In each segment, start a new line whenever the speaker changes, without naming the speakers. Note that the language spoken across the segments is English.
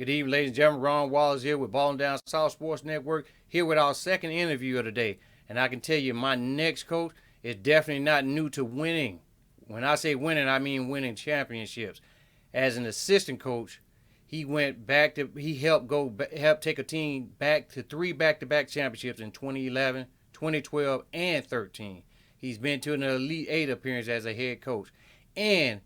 Good evening, ladies and gentlemen. Ron Wallace here with Ballin' Down South Sports Network, here with our second interview of the day. And I can tell you, my next coach is definitely not new to winning. When I say winning, I mean winning championships. As an assistant coach, he helped take a team back to three back-to-back championships in 2011, 2012, and 13. He's been to an Elite Eight appearance as a head coach, and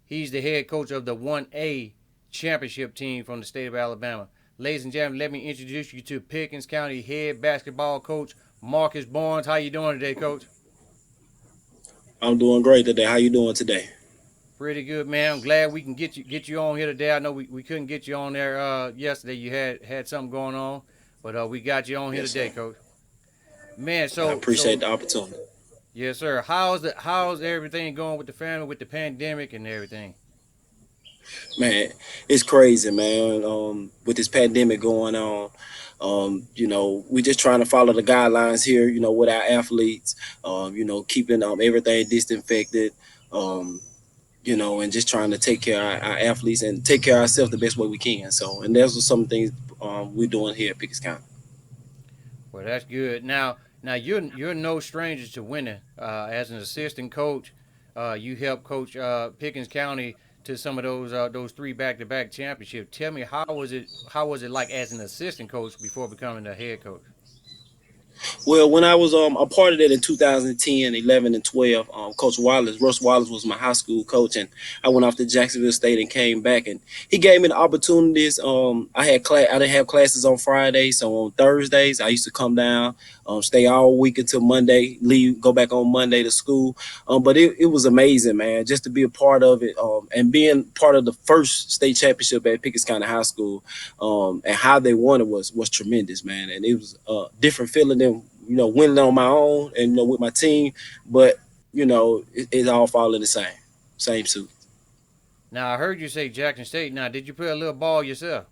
he's the head coach of the 1A championship team from the state of Alabama. Ladies and gentlemen, let me introduce you to Pickens County head basketball coach Marcus Barnes. How you doing today, Coach?
I'm doing great today. How you doing today?
Pretty good, man. I'm glad we can get you on here today. I know we couldn't get you on there yesterday. You had something going on, but we got you on here
Yes,
today,
sir.
Coach. Man,
I
so
appreciate
so
the opportunity.
yes, sir. How's everything going with the family, with the pandemic and everything?
Man, it's crazy, man. With this pandemic going on, we just trying to follow the guidelines here, with our athletes, keeping everything disinfected, um, and just trying to take care of our athletes and take care of ourselves the best way we can. So, and those are some things we're doing here at Pickens County.
Well, that's good. Now you're no stranger to winning. As an assistant coach, you helped coach Pickens County to some of those three back-to-back championships. Tell me how was it like as an assistant coach before becoming the head coach?
Well, when I was a part of that in 2010, 11, and 12, Russ Wallace was my high school coach, and I went off to Jacksonville State and came back, and he gave me the opportunities. I didn't have classes on Fridays, so on Thursdays I used to come down, stay all week until Monday, leave, go back on Monday to school. But it was amazing, man, just to be a part of it, and being part of the first state championship at Pickens County High School, and how they won it was tremendous, man, and it was a different feeling than winning on my own and with my team, but it all fall in the same suit.
Now I heard you say Jackson State. Now did you play a little ball yourself?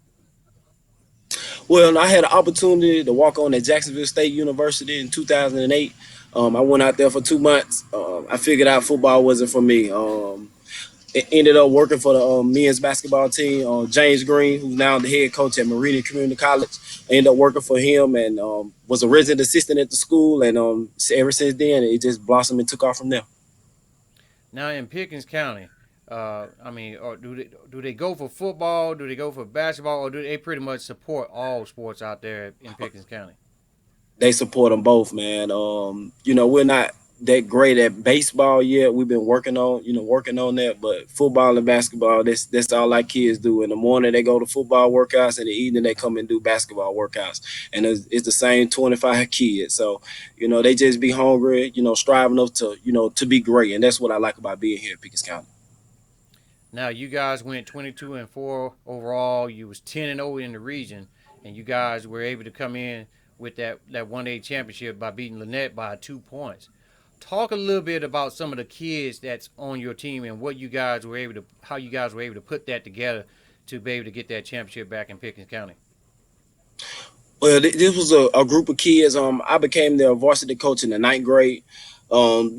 Well, I had an opportunity to walk on at Jacksonville State University in 2008. I went out there for 2 months. I figured out football wasn't for me. It ended up working for the men's basketball team. James Green, who's now the head coach at Meridian Community College, I ended up working for him and was a resident assistant at the school. And ever since then, it just blossomed and took off from there.
Now in Pickens County, or do they go for football? Do they go for basketball, or do they pretty much support all sports out there in Pickens County?
They support them both, man. We're not that great at baseball yet. We've been working on that, but football and basketball, that's all our kids do. In the morning they go to football workouts, in the evening they come and do basketball workouts, and it's the same 25 kids. So they just be hungry, striving up to be great, and that's what I like about being here at Pickens County.
Now you guys went 22-4 overall. You was 10-0 in the region, and you guys were able to come in with that 1A championship by beating Lynette by 2 points. Talk a little bit about some of the kids that's on your team and how you guys were able to put that together to be able to get that championship back in Pickens County.
Well, this was a group of kids. I became their varsity coach in the ninth grade.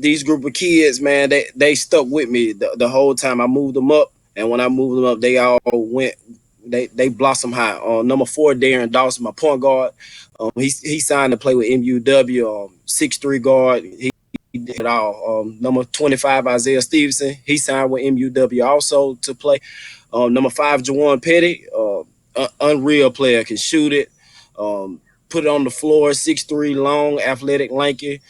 These group of kids, man, they stuck with me the whole time. I moved them up, and when I moved them up, they all went. They blossomed high. Number 4, Darren Dawson, my point guard. He signed to play with MUW. 6'3" guard. He did it all. Number 25, Isaiah Stevenson. He signed with MUW also to play. Number 5, Jawan Petty. Unreal player, can shoot it. Put it on the floor. 6'3", long, athletic, lanky.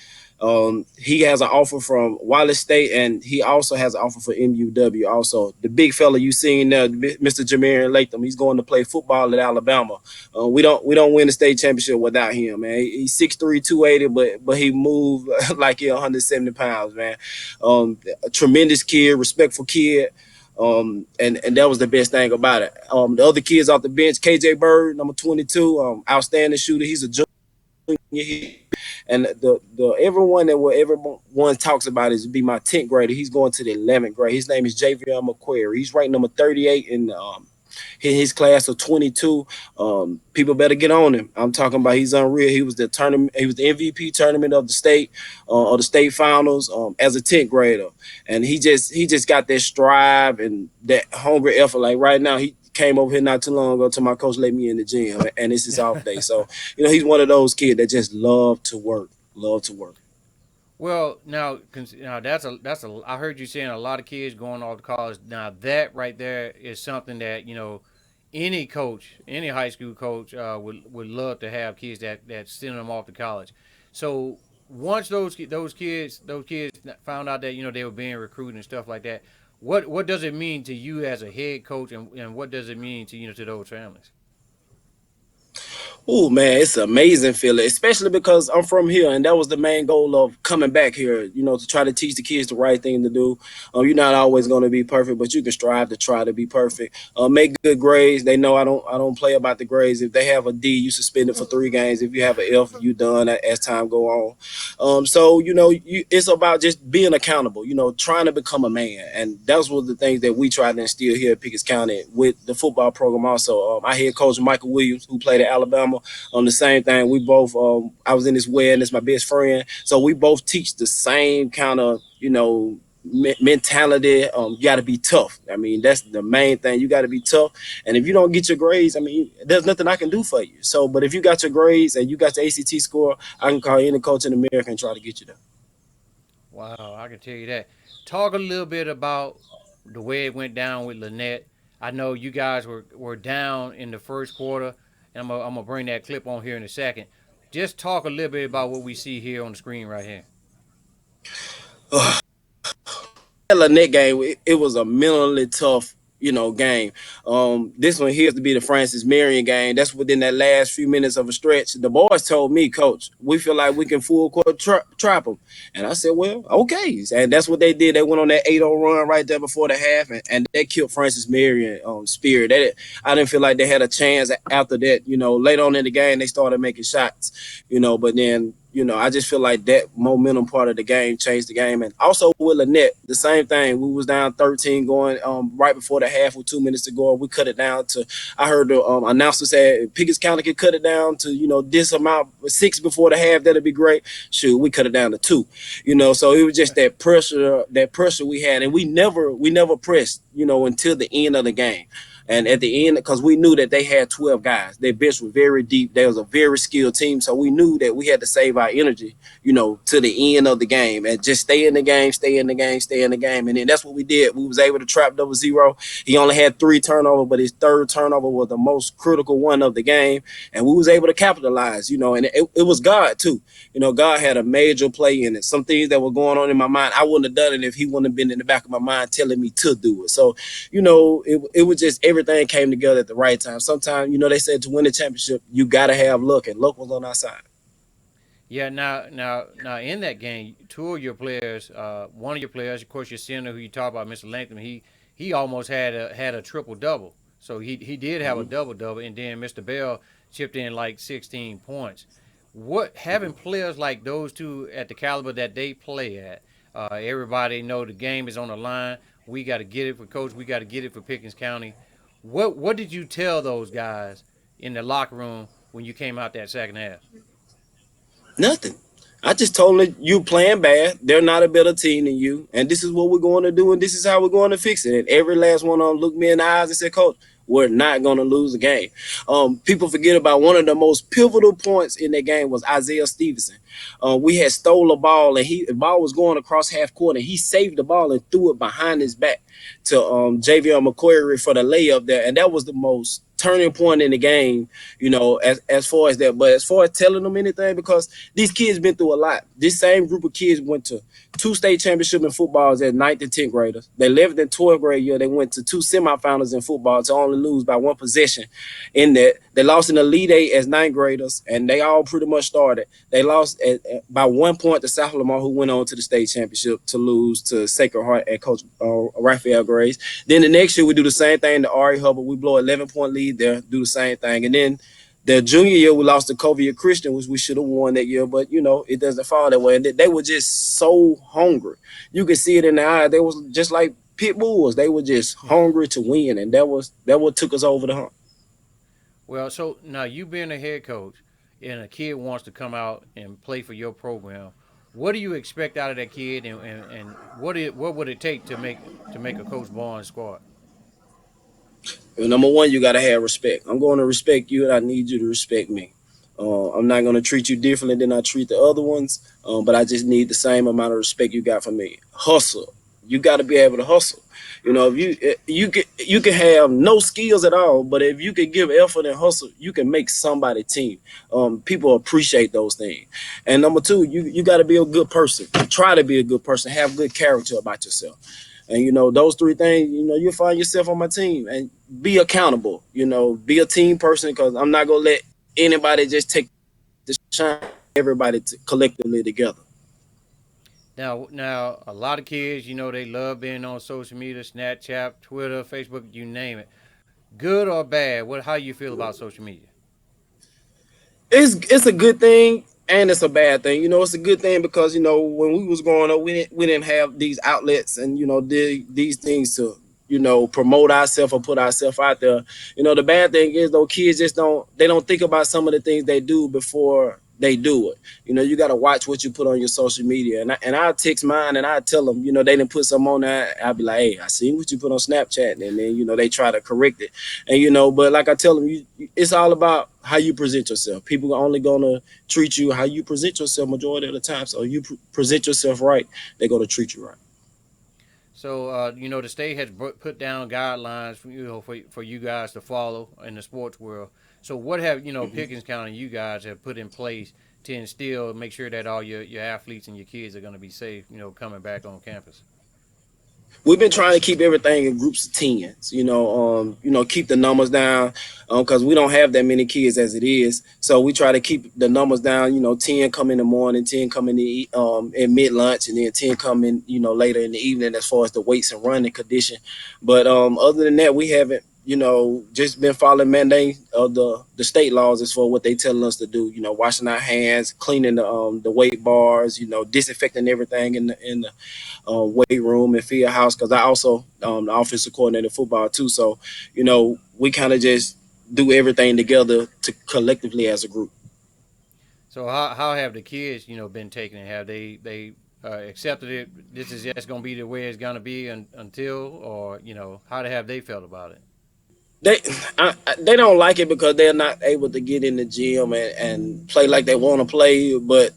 He has an offer from Wallace State, and he also has an offer for MUW. Also, the big fella you seen there, Mr. Jameer Latham, he's going to play football at Alabama. We don't win the state championship without him, man. He's 6'3", 280, but he moved like he's 170 pounds, man. A tremendous kid, respectful kid. And that was the best thing about it. The other kids off the bench, KJ Bird, number 22, outstanding shooter. He's a junior. And everyone talks about is be my 10th grader. He's going to the 11th grade. His name is Javion McQuarrie. He's ranked number 38 in his class of 22. People better get on him. I'm talking about he's unreal. He was the tournament. He was the MVP tournament of the state finals as a 10th grader, and he just got that strive and that hungry effort. Like right now, came over here not too long ago to my coach let me in the gym, and it's his off day. So he's one of those kids that just love to work, love to work.
Well, now that's a. I heard you saying a lot of kids going off to college. Now that right there is something that any coach, any high school coach would love to have kids that send them off to college. So once those kids found out that they were being recruited and stuff like that, what does it mean to you as a head coach, and what does it mean to to those families?
Oh man, it's an amazing feeling, especially because I'm from here, and that was the main goal of coming back here. To try to teach the kids the right thing to do. You're not always going to be perfect, but you can strive to try to be perfect. Make good grades. They know I don't play about the grades. If they have a D, you suspend it for 3 games. If you have an F, you done as time go on. So it's about just being accountable. Trying to become a man, and that's one of the things that we try to instill here at Pickens County with the football program. Also, our head coach Michael Williams, who played at Alabama, on the same thing. We both, I was in his wedding. It's my best friend, so we both teach the same kind of, mentality. You got to be tough. I mean, that's the main thing. You got to be tough. And if you don't get your grades, I mean, there's nothing I can do for you. So, but if you got your grades and you got the ACT score, I can call any coach in America and try to get you there.
Wow, I can tell you that. Talk a little bit about the way it went down with Lynette. I know you guys were down in the first quarter, and I'm gonna bring that clip on here in a second. Just talk a little bit about what we see here on the screen right here.
Net game, it was a mentally tough, game. This one here to be the Francis Marion game. That's within that last few minutes of a stretch. The boys told me, Coach, we feel like we can full court trap them, and I said, well, okay, and that's what they did. They went on that 8-0 run right there before the half, and that killed Francis Marion spirit. I didn't feel like they had a chance after that. Later on in the game, they started making shots. But then I just feel like that momentum part of the game changed the game. And also with Lynette, the same thing. We was down 13 going right before the half with 2 minutes to go. We cut it down to, I heard the announcer say, Pickens County could cut it down to, this amount, 6 before the half, that'd be great. Shoot, we cut it down to 2. So it was just that pressure we had. And we never pressed, until the end of the game. And at the end, because we knew that they had 12 guys, their bench was very deep. There was a very skilled team. So we knew that we had to save our energy, to the end of the game and just stay in the game, stay in the game, stay in the game. And then that's what we did. We was able to trap double zero. He only had 3 turnovers, but his third turnover was the most critical one of the game. And we was able to capitalize, and it was God too. God had a major play in it. Some things that were going on in my mind, I wouldn't have done it if he wouldn't have been in the back of my mind telling me to do it. So it was just everything came together at the right time. Sometimes, they said to win the championship, you got to have luck, and luck was on our side.
Yeah, now, in that game, two of your players, one of your players, of course, your center, who you talk about, Mr. Latham, he almost had a triple double. So he did have a
Mm-hmm.
double double, and then Mr. Bell chipped in like 16 points. What having players like those two at the caliber that they play at, everybody know the game is on the line. We got to get it for coach. We got to get it for Pickens County. What did you tell those guys in the locker room when you came out that second half?
Nothing. I just told them you playing bad. They're not a better team than you, and this is what we're going to do, and this is how we're going to fix it. And every last one of them looked me in the eyes and said, "Coach, we're not going to lose the game." People forget about one of the most pivotal points in that game was Isaiah Stevenson. We had stole a ball, and the ball was going across half court, and he saved the ball and threw it behind his back to JVL McQuarrie for the layup there, and that was the most turning point in the game, as far as that. But as far as telling them anything, because these kids been through a lot. This same group of kids went to 2 state championships in football as 9th and 10th graders. They 11th and 12th grade year, they went to 2 semifinals in football to only lose by one possession in that. They lost in the Elite Eight as 9th graders, and they all pretty much started. They lost by 1 point to South Lamar, who went on to the state championship to lose to Sacred Heart and Coach Raphael Grace. Then the next year, we do the same thing to Ari Hubbard. We blow 11-point lead there, do the same thing. And then the junior year, we lost to Covia Christian, which we should have won that year, but it doesn't fall that way. And they were just so hungry. You could see it in their eyes. They was just like pit bulls. They were just hungry to win, and that what took us over the hump.
Well, so now you being a head coach and a kid wants to come out and play for your program, what do you expect out of that kid, and what would it take to make a Coach Barnes squad?
Number one, you gotta have respect. I'm going to respect you, and I need you to respect me. I'm not going to treat you differently than I treat the other ones, but I just need the same amount of respect you got for me. Hustle. You got to be able to hustle. If you can have no skills at all, but if you can give effort and hustle, you can make somebody team. People appreciate those things. And number two, you got to be a good person. Try to be a good person. Have good character about yourself. And those three things, you'll find yourself on my team. And be accountable. Be a team person, because I'm not gonna let anybody just take the shine. Everybody collectively together.
Now, a lot of kids, they love being on social media, Snapchat, Twitter, Facebook, you name it. Good or bad? How you feel about social media?
It's a good thing and it's a bad thing. It's a good thing because when we was growing up, we didn't have these outlets and these things to promote ourselves or put ourselves out there. The bad thing is though, kids just don't think about some of the things they do before they do it. You got to watch what you put on your social media, and I text mine and I tell them, they didn't put some on there. I'll be like, hey, I seen what you put on Snapchat, and then they try to correct it, and but like I tell them, it's all about how you present yourself. People are only gonna treat you how you present yourself majority of the time. So you present yourself right, they're gonna treat you right.
So, the state has put down guidelines for you guys to follow in the sports world. So, what have Pickens County you guys have put in place to instill, make sure that all your athletes and your kids are going to be safe, coming back on campus?
We've been trying to keep everything in groups of tens. Keep the numbers down, because we don't have that many kids as it is. So we try to keep the numbers down. 10 come in the morning, 10 come in mid lunch, and then 10 come in later in the evening as far as the weights and running condition. But other than that, we haven't just been following mandate of the state laws as for what they telling us to do. Washing our hands, cleaning the weight bars, disinfecting everything in the weight room and field house, because I also the offensive coordinator football too. So we kind of just do everything together to collectively as a group.
So, how have the kids, been taking it? Have they accepted it? This is just going to be the way it's going to be until, or how have they felt about it?
They they don't like it because they're not able to get in the gym and play like they want to play, but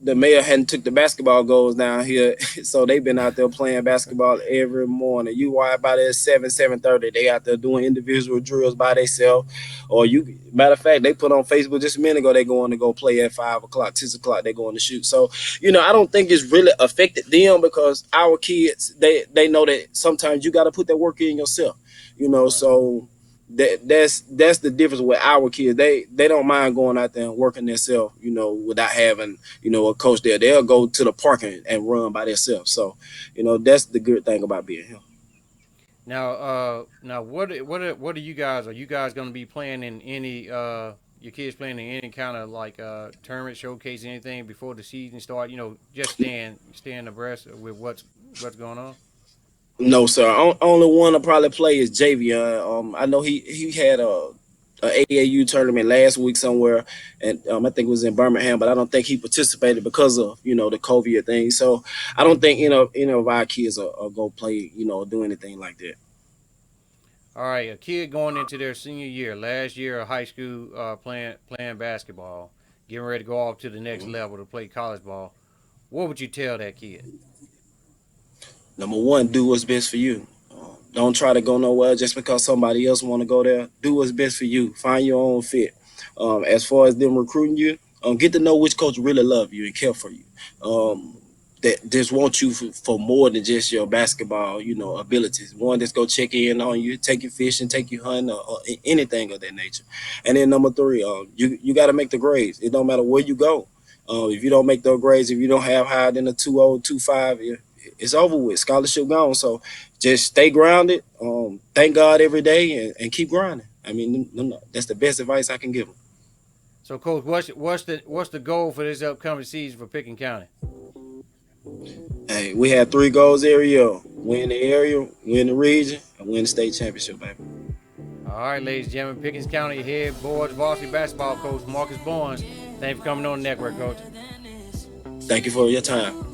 the mayor hadn't took the basketball goals down here, so they've been out there playing basketball every morning. You watch by there 7:30, they out there doing individual drills by themselves. Or matter of fact, they put on Facebook just a minute ago they going to go play at 5 o'clock, 6 o'clock. They going to shoot. So I don't think it's really affected them because our kids they know that sometimes you got to put that work in yourself.
Right.
So that's the difference with our kids. They don't mind going out there and working themselves, without having, a coach there. They'll go to the park and run by themselves. So, that's the good thing about being here.
Now, what are you guys? Are you guys going to be playing in any? Your kids playing in any kind of like tournament, showcase, anything before the season start? Just staying abreast with what's going on.
No, sir. Only one I probably play is Javion. I know he had a AAU tournament last week somewhere, and I think it was in Birmingham, but I don't think he participated because of the COVID thing. So I don't think any of our kids are go play, do anything like that.
All right, a kid going into their senior year, last year of high school, playing basketball, getting ready to go off to the next level to play college ball. What would you tell that kid?
Number one, do what's best for you. Don't try to go nowhere just because somebody else want to go there. Do what's best for you. Find your own fit. As far as them recruiting you, get to know which coach really love you and care for you. That just want you for more than just your basketball, abilities. One that's go check in on you, take you fishing, take you hunting, or anything of that nature. And then number three, you got to make the grades. It don't matter where you go. If you don't make those grades, if you don't have higher than a 2.0, 2.5, it's over with. Scholarship gone. So just stay grounded. Thank God every day and keep grinding. I mean, that's the best advice I can give them.
So, coach, what's the goal for this upcoming season for Pickens County?
Hey, we had three goals every year: win the area, win the region, and win the state championship, baby.
All right, ladies and gentlemen, Pickens County head boys varsity basketball coach Marcus Barnes. Thanks for coming on the network, coach.
Thank you for your time.